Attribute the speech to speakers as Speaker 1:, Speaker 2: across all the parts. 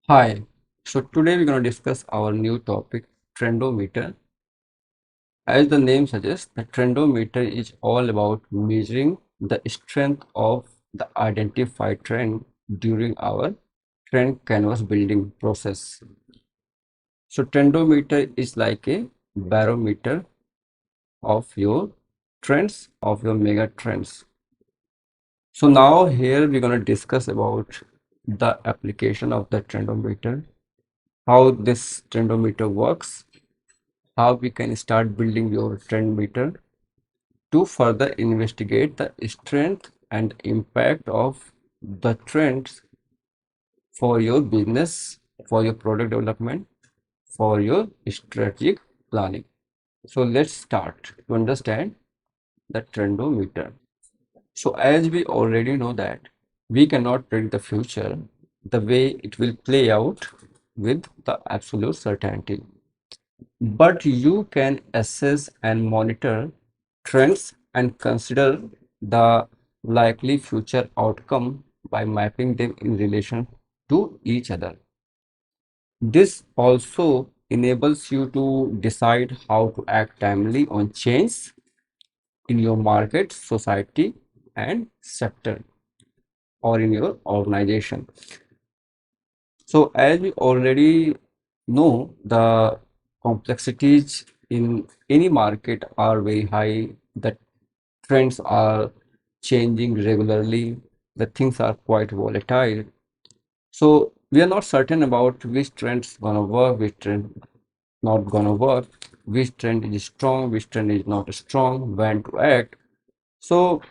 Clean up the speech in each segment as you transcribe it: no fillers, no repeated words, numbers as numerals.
Speaker 1: Hi, so today we're going to discuss our new topic, TrendoMeter. As the name suggests, the TrendoMeter is all about measuring the strength of the identified trend during our trend canvas building process. So TrendoMeter is like a barometer of your trends, of your mega trends. So now here we're going to discuss about the application of the TrendoMeter, how this TrendoMeter works, how we can start building your trend meter to further investigate the strength and impact of the trends for your business, for your product development, for your strategic planning. So let's start to understand the trendometer. So as we already know that we cannot predict the future, the way it will play out with the absolute certainty. But you can assess and monitor trends and consider the likely future outcome by mapping them in relation to each other. This also enables you to decide how to act timely on change in your market, society, and sector or in your organization. So, as we already know, the complexities in any market are very high. The trends are changing regularly. The things are quite volatile. So we are not certain about which trend's gonna work, which trend not gonna work, which trend is strong, which trend is not strong, when to act. So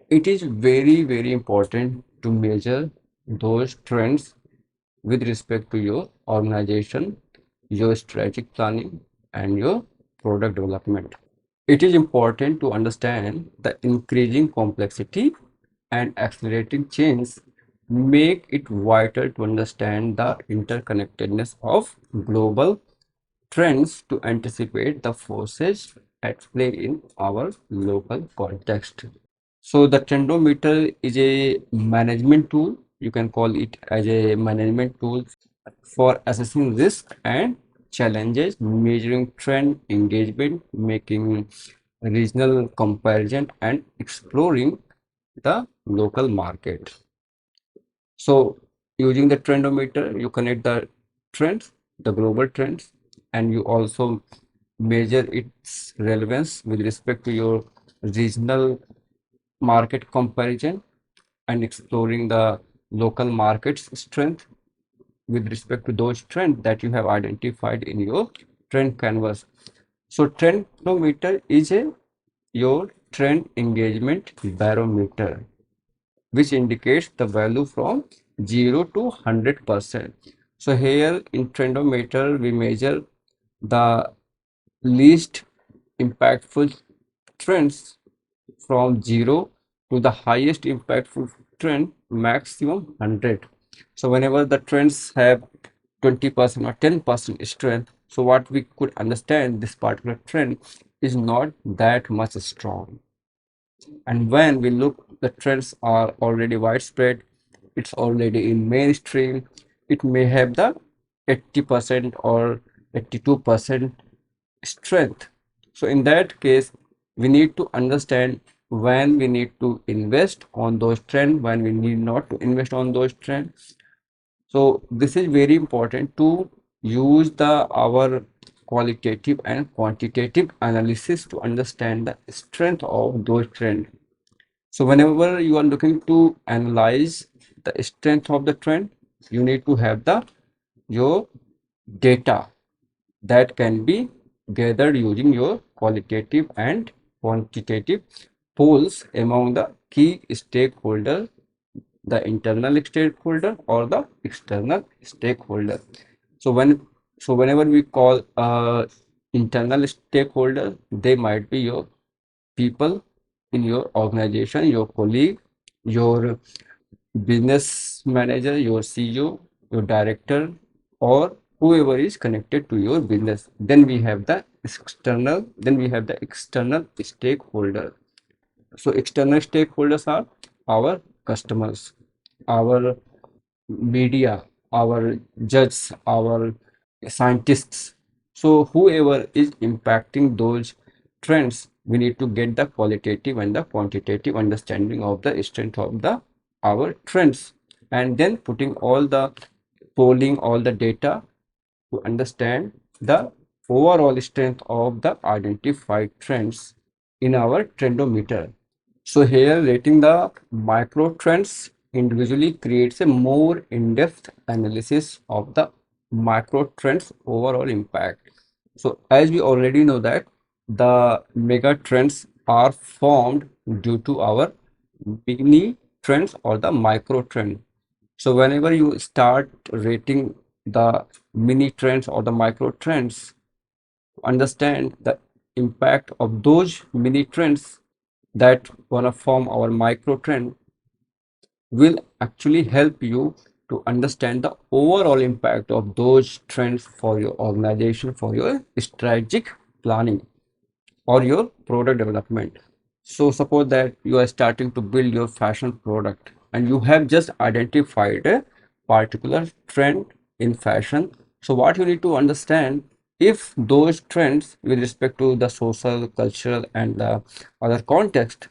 Speaker 1: it is very, very important to measure those trends with respect to your organization, your strategic planning, and your product development. It is important to understand the increasing complexity and accelerating change make it vital to understand the interconnectedness of global trends to anticipate the forces at play in our local context. So the trendometer is a management tool. You can call it as a management tool for assessing risk and challenges, measuring trend engagement, making regional comparison, and exploring the local market. So using the trendometer, you connect the trends, the global trends, and you also measure its relevance with respect to your regional market comparison and exploring the local market's strength with respect to those trends that you have identified in your trend canvas. So trendometer is a your trend engagement barometer, which indicates the value from 0 to 100%. So here in trendometer, we measure the least impactful trends from 0 to the highest impactful trend, maximum 100. So whenever the trends have 20% or 10% strength, so what we could understand, this particular trend is not that much strong. And when we look, the trends are already widespread, it's already in mainstream, it may have the 80% or 82% strength. So in that case, we need to understand when we need to invest on those trends, when we need not to invest on those trends. So this is very important to use the our qualitative and quantitative analysis to understand the strength of those trends. So whenever you are looking to analyze the strength of the trend, you need to have the your data that can be gathered using your qualitative and quantitative polls among the key stakeholder, the internal stakeholder or the external stakeholder. So whenever we call internal stakeholder, they might be your people in your organization, your colleague, your business manager, your CEO, your director, or whoever is connected to your business. Then we have the external stakeholder. So external stakeholders are our customers, our media, our judges, our scientists. So whoever is impacting those trends, we need to get the qualitative and the quantitative understanding of the strength of the our trends, and then putting all the polling all the data to understand the overall strength of the identified trends in our trendometer. So here rating the micro trends individually creates a more in-depth analysis of the micro trends overall impact. So as we already know that the mega trends are formed due to our mini trends or the micro trend. So whenever you start rating the mini trends or the micro trends, understand the impact of those mini trends that wanna form our micro trend will actually help you to understand the overall impact of those trends for your organization, for your strategic planning or your product development. So suppose that you are starting to build your fashion product and you have just identified a particular trend in fashion. So what you need to understand, if those trends with respect to the social, cultural and the other context,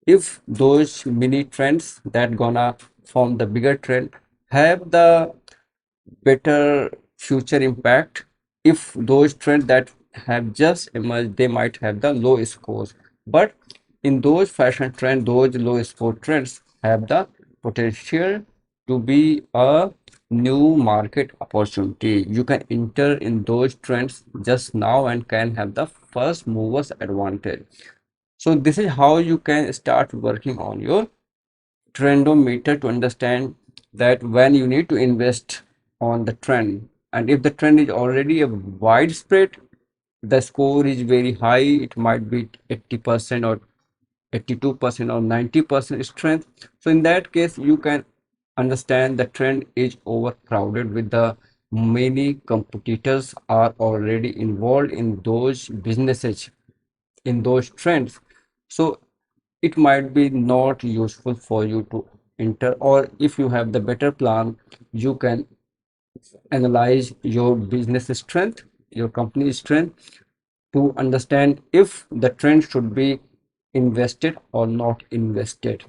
Speaker 1: if those mini trends that gonna form the bigger trend have the better future impact, if those trends that have just emerged they might have the low scores, but in those fashion trends those low score trends have the potential to be a new market opportunity. You can enter in those trends just now and can have the first movers advantage. So this is how you can start working on your trendometer to understand that when you need to invest on the trend, and if the trend is already a widespread, the score is very high, it might be 80% or 82% or 90% strength. So in that case you can understand the trend is overcrowded with the many competitors are already involved in those businesses, in those trends. So it might be not useful for you to enter, or if you have the better plan, you can analyze your business strength, your company strength, to understand if the trend should be invested or not invested.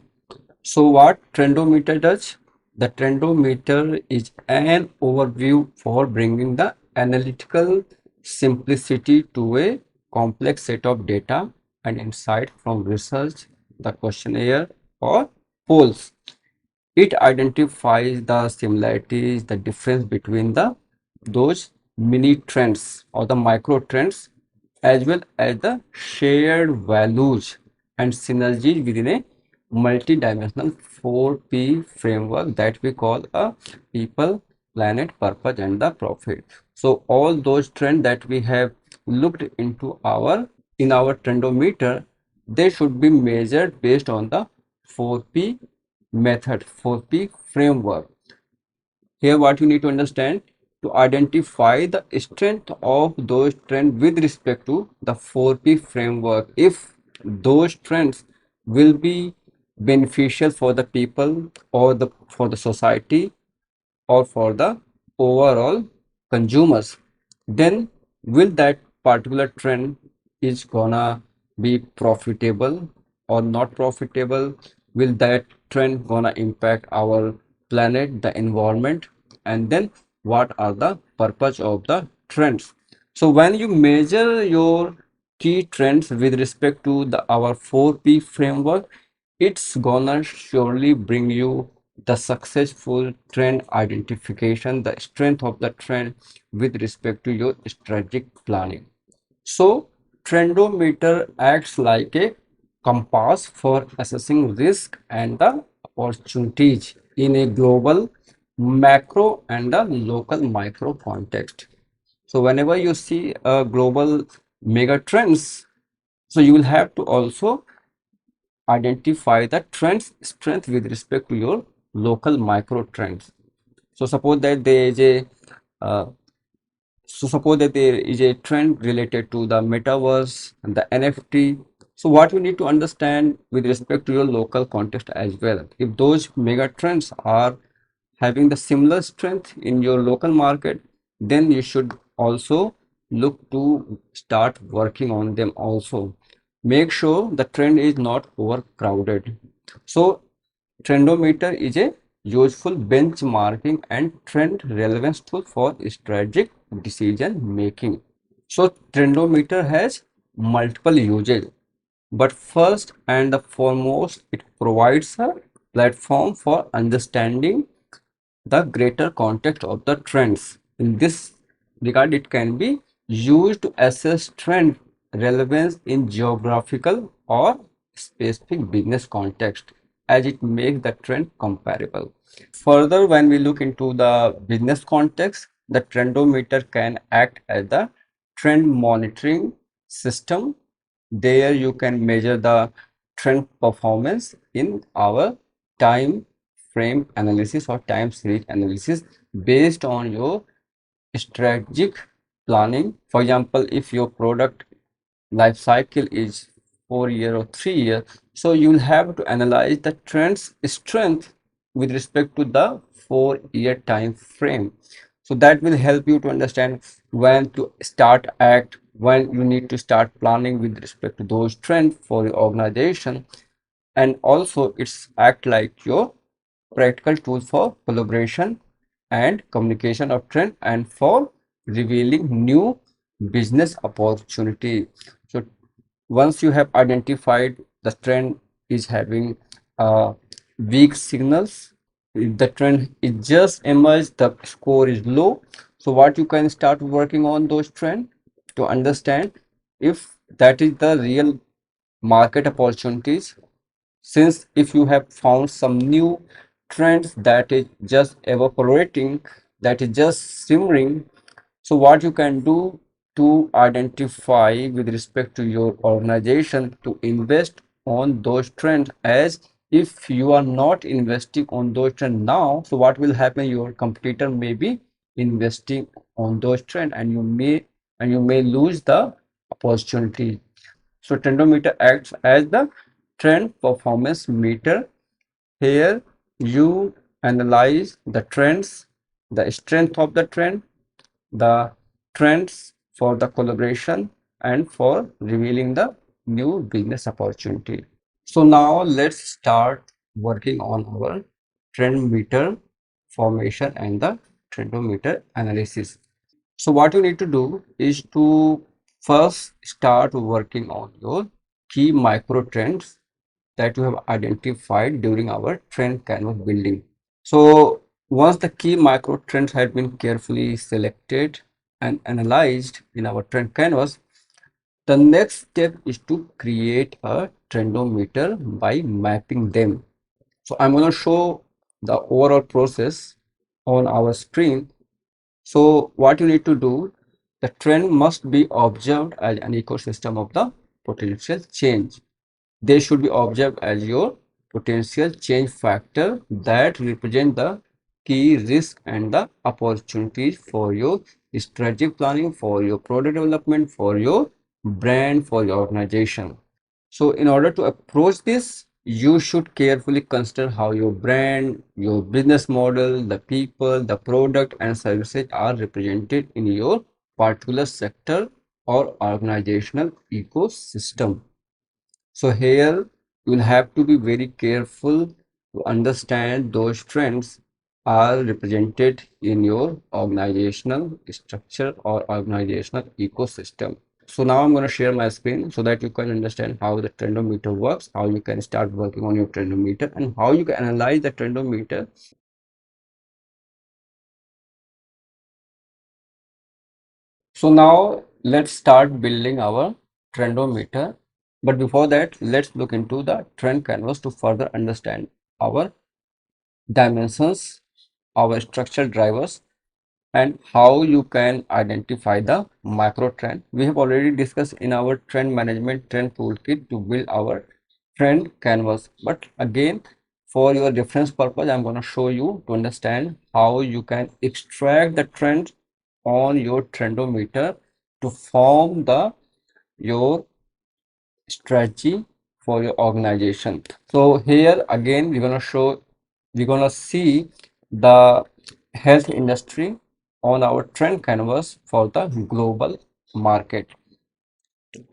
Speaker 1: So what trendometer does? The trendometer is an overview for bringing the analytical simplicity to a complex set of data and insight from research, the questionnaire or polls. It identifies the similarities, the difference between the those mini trends or the micro trends, as well as the shared values and synergies within a multi-dimensional 4P framework that we call a people, planet, purpose, and the profit. So all those trends that we have looked into our in our trendometer, they should be measured based on the 4P method, 4P framework. Here, what you need to understand, to identify the strength of those trends with respect to the 4P framework. If those trends will be beneficial for the people or the for the society or for the overall consumers, then will that particular trend is gonna be profitable or not profitable? Will that trend gonna impact our planet, the environment? And then what are the purpose of the trends? So when you measure your key trends with respect to the our 4P framework, it's gonna surely bring you the successful trend identification, the strength of the trend with respect to your strategic planning. So, trendometer acts like a compass for assessing risk and the opportunities in a global macro and a local micro context. So, whenever you see a global mega trends, so you will have to also identify the trends strength with respect to your local micro trends. So suppose that there is a uh, suppose that there is a trend related to the metaverse and the NFT. So what you need to understand with respect to your local context as well. If those mega trends are having the similar strength in your local market, then you should also look to start working on them also. Make sure the trend is not overcrowded. So Trendometer is a useful benchmarking and trend relevance tool for strategic decision making. So Trendometer has multiple uses, but first and the foremost, it provides a platform for understanding the greater context of the trends. In this regard, it can be used to assess trend relevance in geographical or specific business context, as it makes the trend comparable. Further, when we look into the business context, the trendometer can act as the trend monitoring system. There you can measure the trend performance in our time frame analysis or time series analysis based on your strategic planning. For example, if your product life cycle is 4 year or 3 year, so you'll have to analyze the trend's strength with respect to the 4 year time frame. So that will help you to understand when to start act, when you need to start planning with respect to those trends for your organization. And also it's act like your practical tool for collaboration and communication of trend and for revealing new business opportunity. So once you have identified the trend is having weak signals, if the trend is just emerged, the score is low. So what you can start working on those trend to understand if that is the real market opportunities. Since if you have found some new trends that is just evaporating, that is just simmering, so what you can do to identify with respect to your organization to invest on those trends, as if you are not investing on those trends now, so what will happen, your competitor may be investing on those trends and you may lose the opportunity. So Trendometer acts as the trend performance meter. Here you analyze the trends, the strength of the trend, the trends for the collaboration and for revealing the new business opportunity. So now let's start working on our trend meter formation and the trendometer analysis. So what you need to do is to first start working on your key micro trends that you have identified during our trend canvas building. So once the key micro trends have been carefully selected and analyzed in our trend canvas, the next step is to create a trendometer by mapping them. So I'm going to show the overall process on our screen. So what you need to do, the trend must be observed as an ecosystem of the potential change. They should be observed as your potential change factor that represent the key risk and the opportunities for your strategic planning, for your product development, for your brand, for your organization. So in order to approach this, you should carefully consider how your brand, your business model, the people, the product and services are represented in your particular sector or organizational ecosystem. So here you will have to be very careful to understand those trends are represented in your organizational structure or organizational ecosystem. So now I'm going to share my screen so that you can understand how the trendometer works, how you can start working on your trendometer and how you can analyze the trendometer. So now let's start building our trendometer. But before that, let's look into the trend canvas to further understand our dimensions, our structural drivers, and how you can identify the micro trend. We have already discussed in our trend management trend toolkit to build our trend canvas. But again, for your reference purpose, I'm going to show you to understand how you can extract the trend on your trendometer to form the your strategy for your organization. So here again, we're going to see the health industry on our trend canvas for the global market.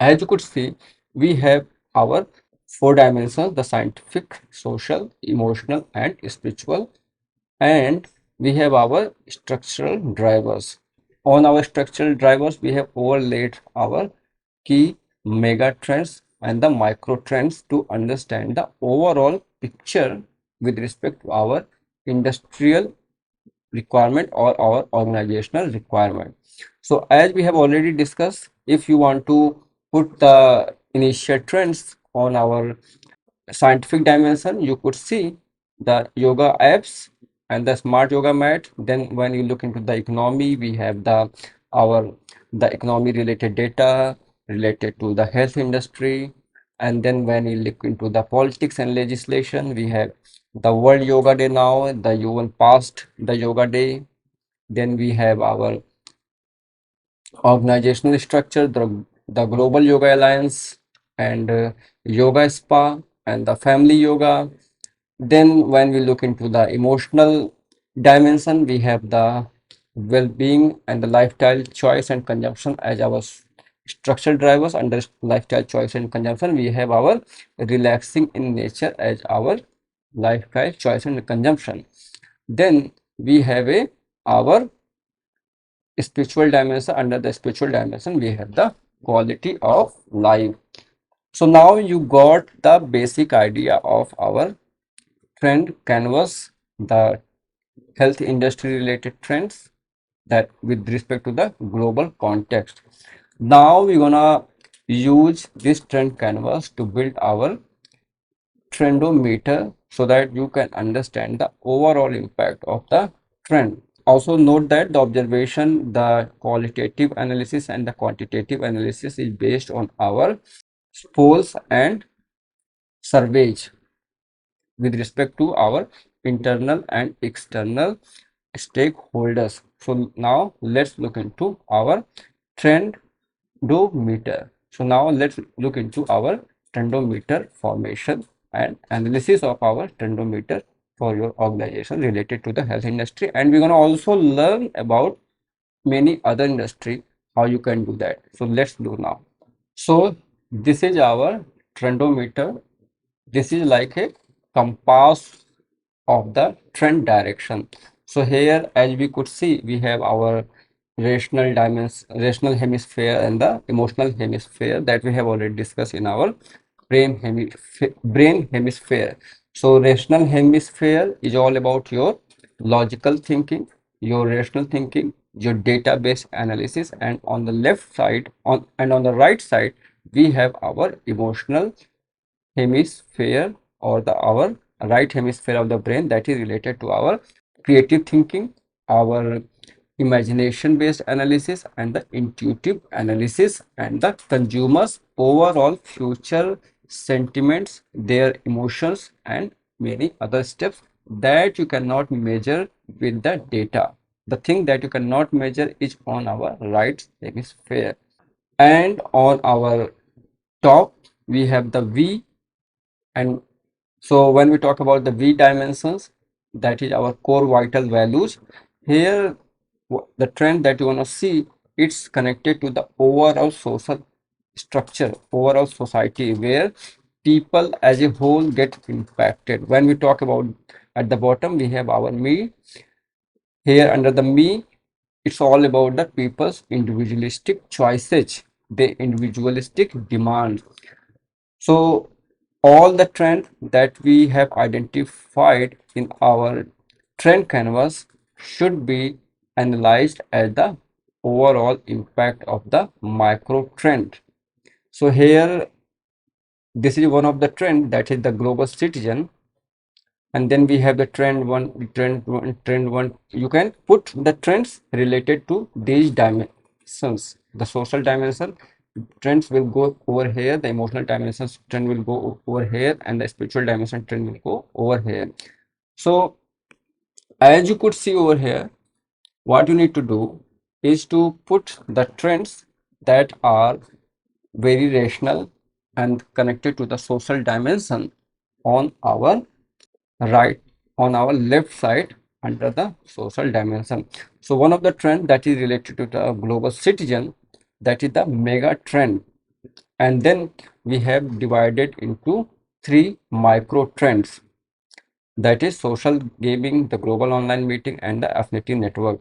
Speaker 1: As you could see, we have our four dimensions: the scientific, social, emotional, and spiritual. And we have our structural drivers. On our structural drivers, we have overlaid our key mega trends and the micro trends to understand the overall picture with respect to our industrial requirement or our organizational requirement. So as we have already discussed, if you want to put the initial trends on our scientific dimension, you could see the yoga apps and the smart yoga mat. Then when you look into the economy, we have our the economy related data related to the health industry. And then when you look into the politics and legislation, we have the World Yoga Day now, the UN passed the Yoga Day. Then we have our organizational structure, the Global Yoga Alliance, and Yoga Spa, and the Family Yoga. Then, when we look into the emotional dimension, we have the well-being and the lifestyle choice and consumption as our structural drivers. Under lifestyle choice and consumption, we have our relaxing in nature as our lifestyle choice and consumption. Then we have our spiritual dimension. Under the spiritual dimension, we have the quality of life. So now you got the basic idea of our trend canvas, the health industry related trends that with respect to the global context. Now we're gonna use this trend canvas to build our trendometer so that you can understand the overall impact of the trend. Also note that the observation, the qualitative analysis and the quantitative analysis is based on our polls and surveys with respect to our internal and external stakeholders. So now let's look into our trendometer. So now let's look into our trendometer formation and analysis of our trendometer for your organization related to the health industry. And we're going to also learn about many other industry how you can do that. So let's do now. So this is our trendometer. This is like a compass of the trend direction. So here, as we could see, we have our rational dimension, rational hemisphere and the emotional hemisphere that we have already discussed in our brain hemisphere. So rational hemisphere is all about your logical thinking, your rational thinking, your database analysis, and on the left side on the right side we have our emotional hemisphere or the our right hemisphere of the brain that is related to our creative thinking, our imagination based analysis, and the intuitive analysis, and the consumers overall future sentiments, their emotions, and many other steps that you cannot measure with the data. The thing that you cannot measure is on our right hemisphere. And on our top we have the V. And so when we talk about the V dimensions, that is our core vital values. Here, the trend that you want to see, it's connected to the overall social structure, overall society, where people as a whole get impacted. When we talk about at the bottom, we have our me. Here under the me, it's all about the people's individualistic choices, the individualistic demands. So all the trend that we have identified in our trend canvas should be analyzed as the overall impact of the micro trend. So here, this is one of the trend that is the global citizen. And then we have the trend one. You can put the trends related to these dimensions. The social dimension trends will go over here, the emotional dimensions trend will go over here, and the spiritual dimension trend will go over here. So as you could see over here, what you need to do is to put the trends that are very rational and connected to the social dimension on our right, on our left side, under the social dimension. So one of the trend that is related to the global citizen, that is the mega trend. And then we have divided into three micro trends, that is social gaming, the global online meeting, and the affinity network.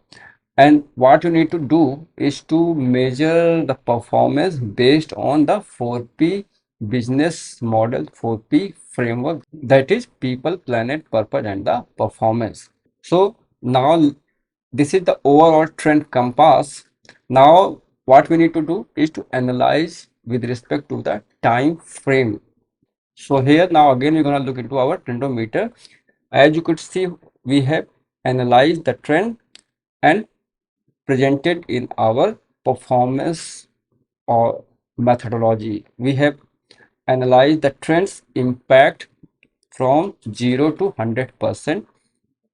Speaker 1: And what you need to do is to measure the performance based on the 4P business model, 4P framework, that is people, planet, purpose, and the performance. So now this is the overall trend compass. Now what we need to do is to analyze with respect to the time frame. So here now again we're going to look into our trendometer. As you could see, we have analyzed the trend and presented in our performance or methodology. We have analyzed the trends impact from 0 to 100%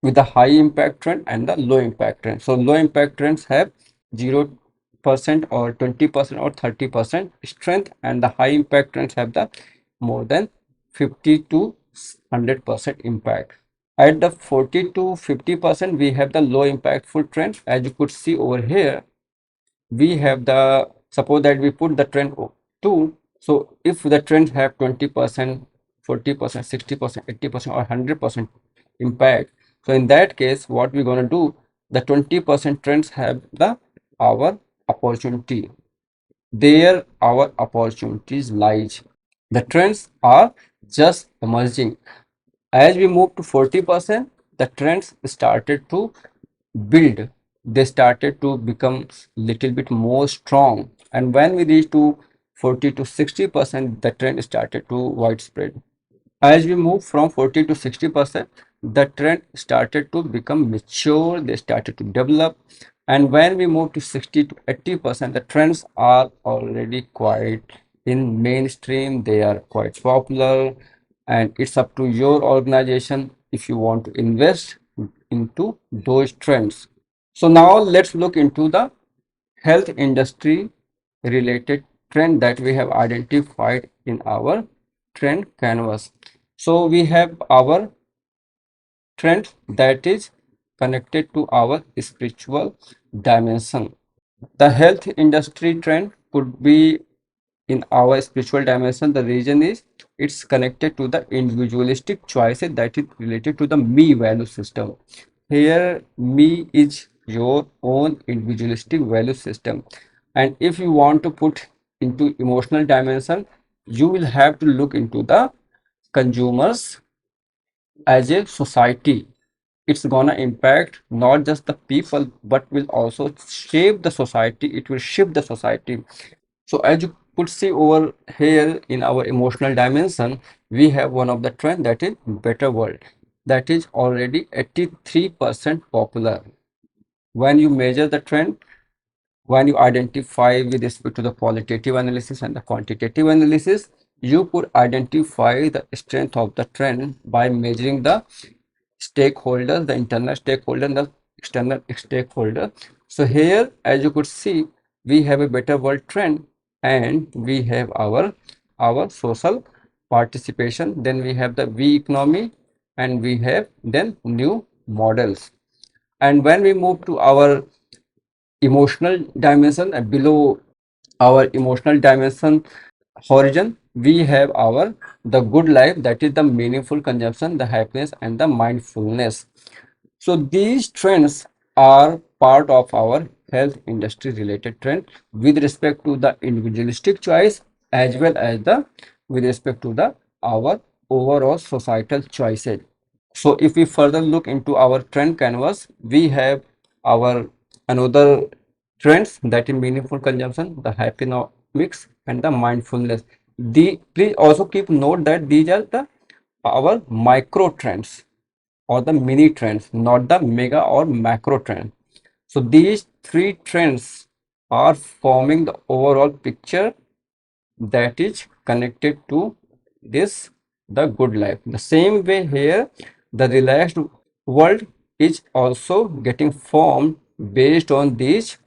Speaker 1: with the high impact trend and the low impact trend. So low impact trends have 0% or 20% or 30% strength, and the high impact trends have the more than 50 to 100% impact. At the 40 to 50%, we have the low impactful trend. As you could see over here, we have the, suppose that we put the trend 2. So if the trends have 20%, 40%, 60%, 80%, or 100% impact, so in that case, what we're going to do, the 20% trends have the our opportunity. There our opportunities lies. The trends are just emerging. As we move to 40%, the trends started to build. They started to become little bit more strong. And when we reach to 40 to 60%, the trend started to widespread. As we move from 40 to 60%, the trend started to become mature, they started to develop. And when we move to 60 to 80%, the trends are already quite in mainstream, they are quite popular, and it's up to your organization if you want to invest into those trends. So now let's look into the health industry related trend that we have identified in our trend canvas. So we have our trend that is connected to our spiritual dimension. The health industry trend could be in our spiritual dimension. The reason is it's connected to the individualistic choices that is related to the me value system. Here me is your own individualistic value system, and if you want to put into emotional dimension, you will have to look into the consumers as a society. It's gonna impact not just the people but will also shape the society, it will shift the society. So as you could see over here in our emotional dimension, we have one of the trend that is better world, that is already 83% popular. When you measure the trend, when you identify with respect to the qualitative analysis and the quantitative analysis, you could identify the strength of the trend by measuring the stakeholders, the internal stakeholder and the external stakeholder. So here, as you could see, we have a better world trend, and we have our social participation. Then we have the V economy, and we have then new models. And when we move to our emotional dimension, and below our emotional dimension horizon, we have our the good life, that is the meaningful consumption, the happiness, and the mindfulness. So these trends are part of our health industry related trend with respect to the individualistic choice, as well as the with respect to the our overall societal choices. So if we further look into our trend canvas, we have our another trends, that is meaningful consumption, the happiness, and the mindfulness. The please also keep note that these are the our micro trends or the mini trends, not the mega or macro trend. So these three trends are forming the overall picture that is connected to this the good life. The same way here, the relaxed world is also getting formed based on these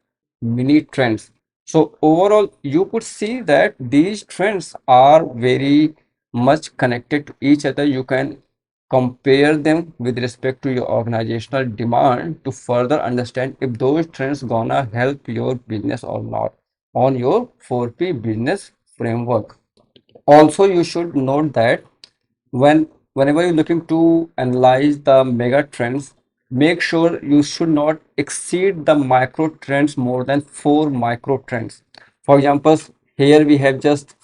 Speaker 1: mini trends. So overall, you could see that these trends are very much connected to each other. You can compare them with respect to your organizational demand to further understand if those trends gonna help your business or not on your 4P business framework. Also, you should note that whenever you're looking to analyze the mega trends, make sure you should not exceed the micro trends more than four micro trends. For example, here we have just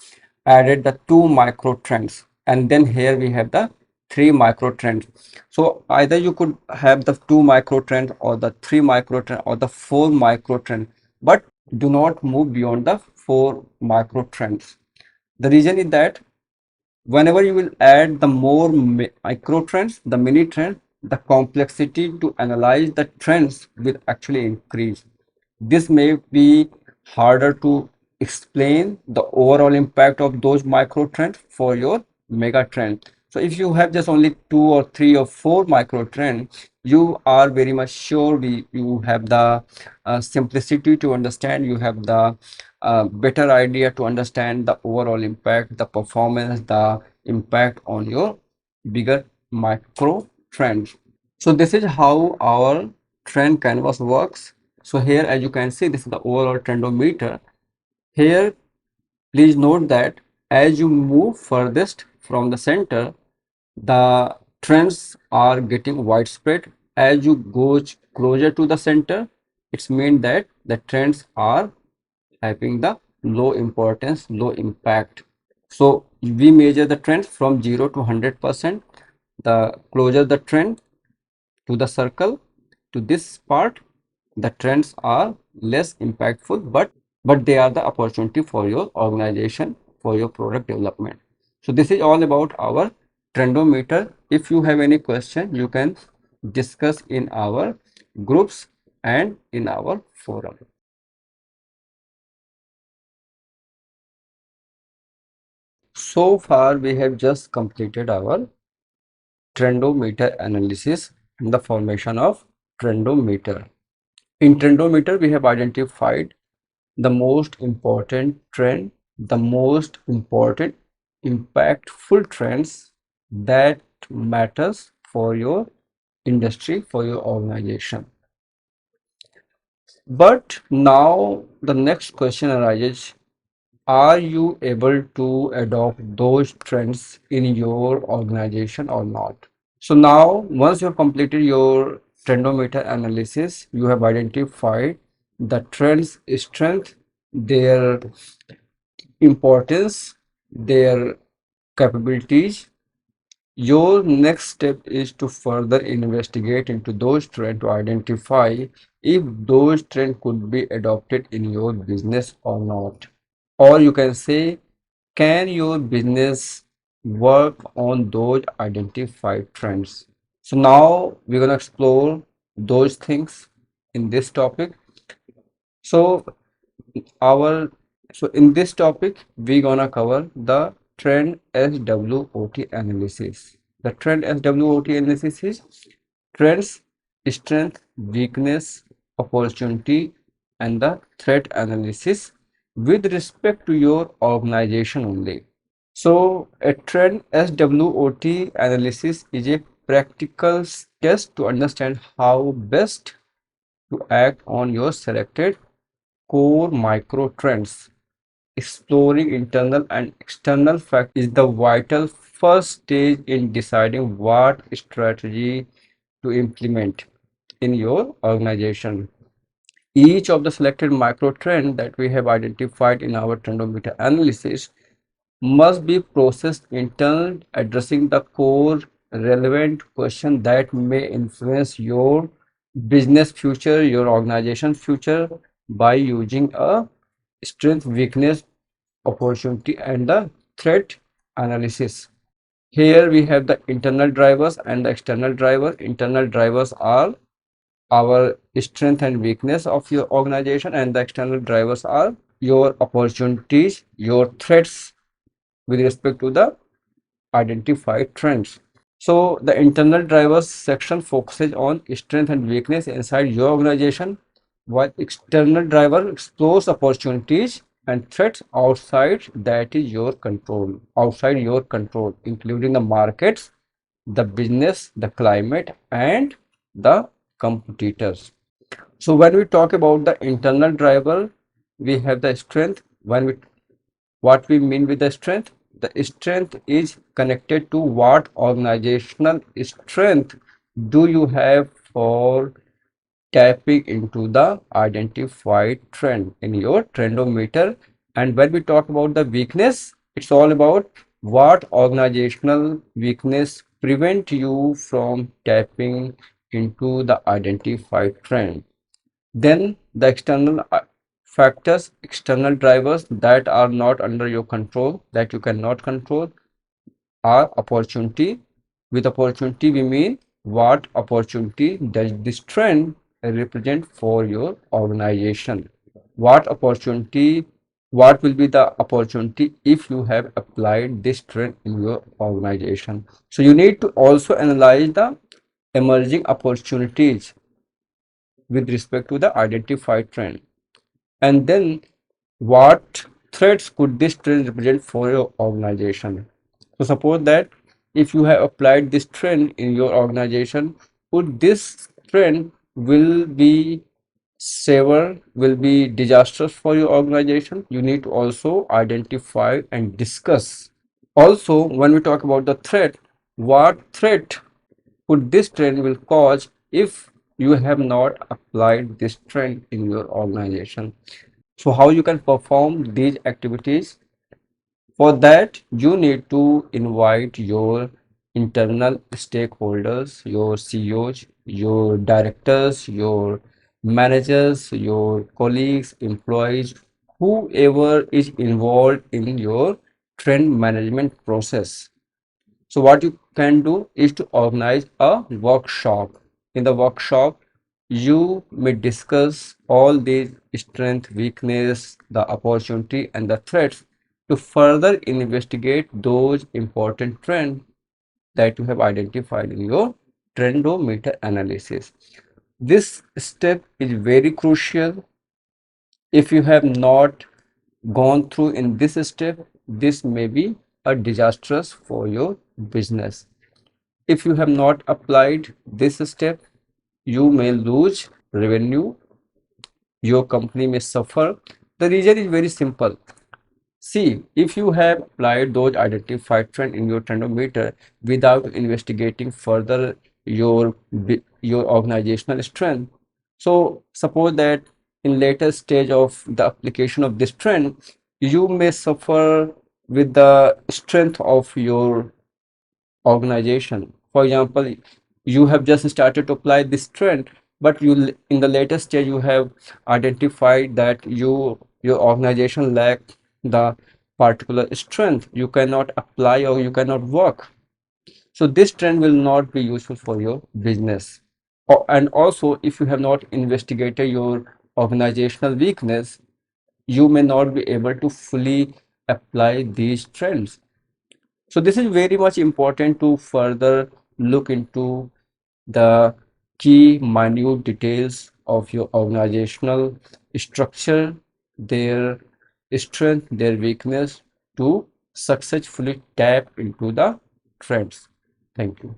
Speaker 1: added the two micro trends, and then here we have the three micro trends. So either you could have the two micro trends or the three micro trend or the four micro trend, but do not move beyond the four micro trends. The reason is that whenever you will add the more micro trends, the mini trend, the complexity to analyze the trends will actually increase. This may be harder to explain the overall impact of those micro trends for your mega trend. So if you have just only two or three or four micro trends, you are very much sure you have the simplicity to understand, you have the better idea to understand the overall impact, the performance, the impact on your bigger micro trends. So this is how our trend canvas works. So here, as you can see, this is the overall trendometer. Here, please note that as you move furthest from the center, the trends are getting widespread. As you go closer to the center, it's mean that the trends are having the low importance, low impact. So we measure the trends from 0 to 100%. The closer the trend to the circle, to this part, the trends are less impactful, but they are the opportunity for your organization, for your product development. So this is all about our trendometer. If you have any question, you can discuss in our groups and in our forum. So far, we have just completed our trendometer analysis and the formation of trendometer. In trendometer, we have identified the most important trend, the most important impactful trends that matters for your industry, for your organization. But now the next question arises, are you able to adopt those trends in your organization or not? So now, once you have completed your trendometer analysis, you have identified the trends, strength, their importance, their capabilities. Your next step is to further investigate into those trends to identify if those trends could be adopted in your business or not. Or you can say, can your business work on those identified trends? So now we're going to explore those things in this topic. So our so in this topic we're gonna cover the trend SWOT analysis. The trend SWOT analysis is trends, strength, weakness, opportunity, and the threat analysis with respect to your organization only. So a trend SWOT analysis is a practical test to understand how best to act on your selected core micro trends. Exploring internal and external factors is the vital first stage in deciding what strategy to implement in your organization. Each of the selected micro trends that we have identified in our trendometer analysis must be processed internal, addressing the core relevant question that may influence your business future, your organization future by using a strength, weakness, opportunity, and the threat analysis. Here we have the internal drivers and the external driver. Internal drivers are our strength and weakness of your organization, and the external drivers are your opportunities, your threats with respect to the identified trends. So the internal drivers section focuses on strength and weakness inside your organization, while external driver explores opportunities and threats outside that is your control, outside your control, including the markets, the business, the climate, and the competitors. So when we talk about the internal driver, we have the strength. What we mean with the strength? The strength is connected to what organizational strength do you have for tapping into the identified trend in your trendometer. And when we talk about the weakness, it's all about what organizational weakness prevent you from tapping into the identified trend. Then the external factors, external drivers that are not under your control, that you cannot control, are opportunity. With opportunity, we mean what opportunity does this trend represent for your organization? What opportunity, what will be the opportunity if you have applied this trend in your organization? So you need to also analyze the emerging opportunities with respect to the identified trend. And then what threats could this trend represent for your organization? So suppose that if you have applied this trend in your organization, would this trend will be severe, will be disastrous for your organization? You need to also identify and discuss. Also, when we talk about the threat, what threat could this trend will cause if you have not applied this trend in your organization? So how you can perform these activities? For that, you need to invite your internal stakeholders, your CEOs, your directors, your managers, your colleagues, employees, whoever is involved in your trend management process. So what you can do is to organize a workshop. In the workshop, you may discuss all these strength, weakness, the opportunity, and the threats to further investigate those important trends that you have identified in your trendometer analysis. This step is very crucial. If you have not gone through in this step, this may be a disastrous for your business. If you have not applied this step, you may lose revenue, your company may suffer. The reason is very simple. See, if you have applied those identified trend in your trendometer without investigating further your organizational strength, so suppose that in later stage of the application of this trend, you may suffer with the strength of your organization. For example, you have just started to apply this trend, but in the later stage you have identified that your organization lack the particular strength. You cannot apply or you cannot work. So this trend will not be useful for your business. And also, if you have not investigated your organizational weakness, you may not be able to fully apply these trends. So this is very much important to further look into the key minute details of your organizational structure, their strength, their weakness to successfully tap into the trends. Thank you.